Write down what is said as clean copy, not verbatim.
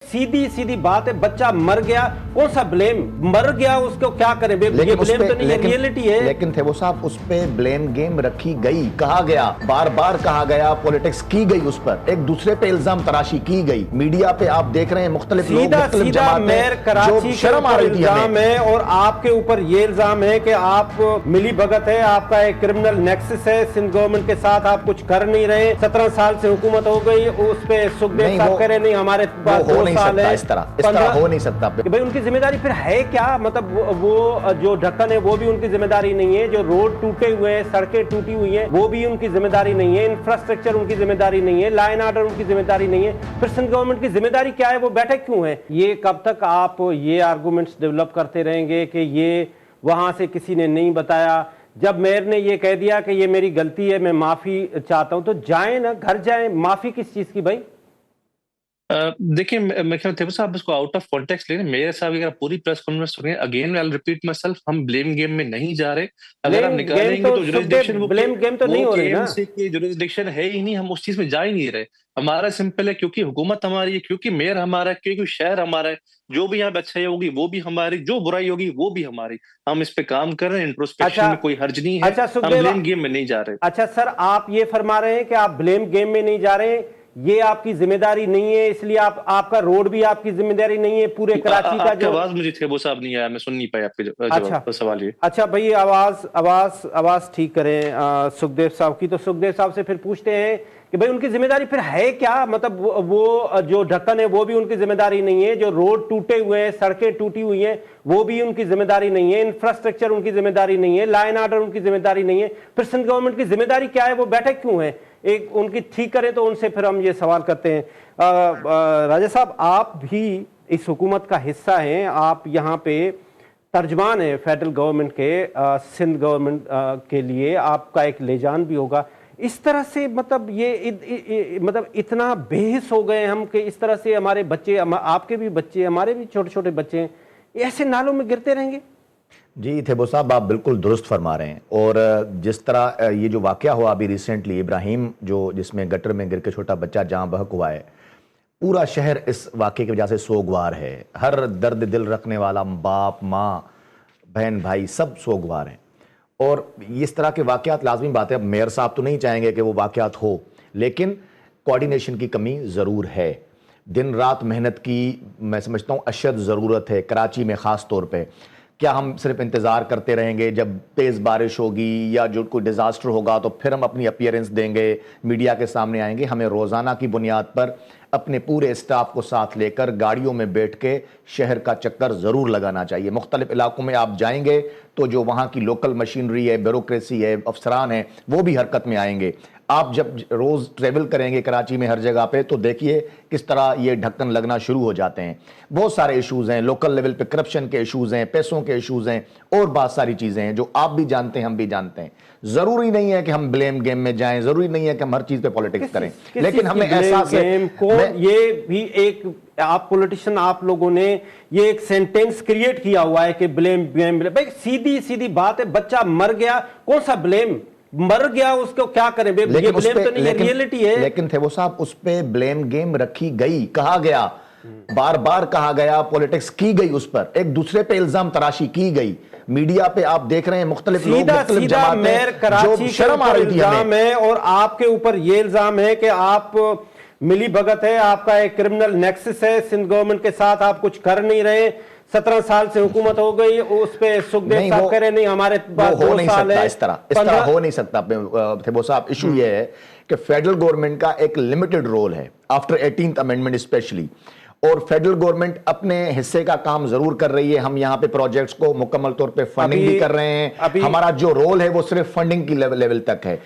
सीधी सीधी बात है, बच्चा मर गया, कौन सा ब्लेम, मर गया उसको क्या करें, ये ब्लेम तो नहीं है, रियलिटी है। लेकिन थे वो साहब उस पे ब्लेम गेम रखी गई, कहा गया, बार बार कहा गया, पॉलिटिक्स की गई, उस पर एक दूसरे पे इल्जाम तराशी की गई। मीडिया पे आप देख रहे हैं मुख्तलिफ लोग, मुख्तलिफ जमातें, जो शर्म आ रही थी हमें। और आपके ऊपर ये इल्जाम है कि आप मिली भगत है, आपका एक क्रिमिनल नेक्सस है सिंध गवर्नमेंट के साथ, आप कुछ कर नहीं रहे। 17 साल से हुकूमत हो गई, उस पे सुखदेव साहब कह रहे नहीं हमारे पास 2 साल है। इस तरह हो नहीं सकता भाई उनकी जिम्मेदारी फिर है क्या? मतलब वो जो ढक्कन है वो भी उनकी जिम्मेदारी नहीं है, जो रोड टूटे हुए हैं, सड़कें टूटी हुई हैं, वो भी उनकी जिम्मेदारी नहीं है, इंफ्रास्ट्रक्चर उनकी जिम्मेदारी नहीं है, लॉ एंड ऑर्डर उनकी जिम्मेदारी नहीं है। फिर सिंध गवर्नमेंट की जिम्मेदारी क्या है? वो बैठे क्यों है? ये कब तक आप ये आर्गूमेंट्स डेवलप करते रहेंगे कि ये वहां से किसी ने नहीं बताया? जब मेयर ने ये कह दिया कि ये मेरी गलती है, मैं माफी चाहता हूं, तो जाएं ना, घर जाएं। माफी किस चीज की भाई? देखिए मैं ख्याल साहब इसको आउट ऑफ कॉन्टेक्स्ट ले रहे हैं। मेयर साहब अगर पूरी प्रेस कॉन्फ्रेंस सुनिए, again I will repeat my self, हम ब्लेम गेम में नहीं जा रहे। अगर हम निकालेंगे तो जुरिसडिक्शन, ब्लेम गेम तो नहीं हो रही ना, जुरिसडिक्शन है ही नहीं, हम उस चीज में जा ही नहीं रहे। हमारा सिंपल है, क्योंकि हुकूमत हमारी है, क्योंकि मेयर हमारा है, क्योंकि शहर हमारा है, जो भी यहाँ पे अच्छाई होगी वो भी हमारी, जो बुराई होगी वो भी हमारी। हम इस पे काम कर रहे हैं, इंट्रोस्पेक्शन में कोई हर्ज नहीं है। हम ब्लेम गेम में नहीं जा रहे। अच्छा सर, आप ये फरमा रहे हैं कि आप ब्लेम गेम में नहीं जा रहे, ये आपकी जिम्मेदारी नहीं है, इसलिए आपका रोड भी आपकी जिम्मेदारी नहीं है, पूरे कराची का जो आवाज मुझे थे वो साहब नहीं आया, मैं सुन नहीं पाया आपके जवाब सवाल ये। अच्छा भाई, आवाज ठीक करें सुखदेव साहब की। तो सुखदेव साहब से फिर पूछते हैं कि भाई उनकी जिम्मेदारी फिर है क्या? मतलब वो जो ढक्कन है वो भी उनकी जिम्मेदारी नहीं है, जो रोड टूटे हुए हैं, सड़कें टूटी हुई हैं, वो भी उनकी जिम्मेदारी नहीं है, इंफ्रास्ट्रक्चर उनकी जिम्मेदारी नहीं है, लॉ एंड ऑर्डर उनकी जिम्मेदारी नहीं है। फिर सिंध गवर्नमेंट की जिम्मेदारी क्या है? वो बैठे क्यों है? एक उनकी ठीक करें तो उनसे फिर हम ये सवाल करते हैं। राजा साहब, आप भी इस हुकूमत का हिस्सा हैं, आप यहाँ पे तर्जमान है फेडरल गवर्नमेंट के, सिंध गवर्नमेंट के लिए आपका एक लेजान भी होगा। इस तरह से मतलब ये मतलब इतना बेहिस हो गए हम कि इस तरह से हमारे बच्चे, आपके भी बच्चे, हमारे भी छोटे छोटे बच्चे हैं, ऐसे नालों में गिरते रहेंगे? जी थेबो साहब, आप बिल्कुल दुरुस्त फरमा रहे हैं। और जिस तरह ये जो वाक़या हुआ अभी रिसेंटली, इब्राहिम जो जिसमें गटर में गिर के छोटा बच्चा जहाँ बहक हुआ है, पूरा शहर इस वाक़े की वजह से सोगवार है। हर दर्द दिल रखने वाला बाप, माँ, बहन, भाई सब सोगवार हैं। और इस तरह के वाक़यात लाजमी बात है, अब मेयर साहब तो नहीं चाहेंगे कि वो वाक़यात हो, लेकिन कोऑर्डिनेशन की कमी ज़रूर है। दिन रात मेहनत की मैं समझता हूँ अशद ज़रूरत है कराची में ख़ास तौर पे। क्या हम सिर्फ इंतज़ार करते रहेंगे जब तेज़ बारिश होगी या जो कोई डिज़ास्टर होगा तो फिर हम अपनी अपीयरेंस देंगे, मीडिया के सामने आएंगे? हमें रोज़ाना की बुनियाद पर अपने पूरे स्टाफ को साथ लेकर गाड़ियों में बैठ के शहर का चक्कर ज़रूर लगाना चाहिए। मुख्तलिफ इलाकों में आप जाएंगे तो जो वहाँ की लोकल मशीनरी है, ब्यूरोक्रेसी है, अफसरान है, वो भी हरकत में आएंगे। आप जब रोज़ ट्रेवल करेंगे कराची में हर जगह पे तो देखिए किस तरह ये ढक्कन लगना शुरू हो जाते हैं। बहुत सारे इश्यूज़ हैं, लोकल लेवल पे करप्शन के इश्यूज़ हैं, पैसों के इश्यूज़ हैं, और बहुत सारी चीज़ें हैं जो आप भी जानते हैं, हम भी जानते हैं। ज़रूरी नहीं है कि हम ब्लेम गेम में जाएं, ज़रूरी नहीं है कि हम हर चीज़ पे पॉलिटिक्स करें, लेकिन हमें एहसास है। ये भी एक आप पॉलिटिशियन, आप लोगों ने ये एक सेंटेंस क्रिएट किया हुआ है कि ब्लेम ब्लेम। भाई सीधी सीधी बात है, बच्चा मर गया, कौन सा ब्लेम, मर गया उसको क्या करें? ये ब्लेम तो नहीं है, रियलिटी है। लेकिन थे वो साहब उस पे ब्लेम गेम रखी गई, कहा गया, बार बार कहा गया, पॉलिटिक्स की गई, उस पर एक दूसरे पे इल्जाम तराशी की गई। मीडिया पे आप देख रहे हैं मुख्तलिफ लोग, मुख्तलिफ जमातें, जो शर्म आ रही थी हमें। और आपके ऊपर ये इल्जाम है कि आप मिली भगत है, आपका एक क्रिमिनल नेक्सस है सिंध गवर्नमेंट के साथ, आप कुछ कर नहीं रहे। 17 साल से हुकूमत हो गई, उस पे सुखदेव साहब कह रहे नहीं हमारे पास 2 साल है। इस तरह हो नहीं सकता थेबो साहब। इशू ये है कि फेडरल गवर्नमेंट का एक लिमिटेड रोल है आफ्टर 18th अमेंडमेंट स्पेशली, और फेडरल गवर्नमेंट अपने हिस्से का काम जरूर कर रही है। हम यहाँ पे प्रोजेक्ट्स को मुकम्मल तौर पे फंडिंग भी कर रहे हैं। हमारा जो रोल है वो सिर्फ फंडिंग की लेवल तक है।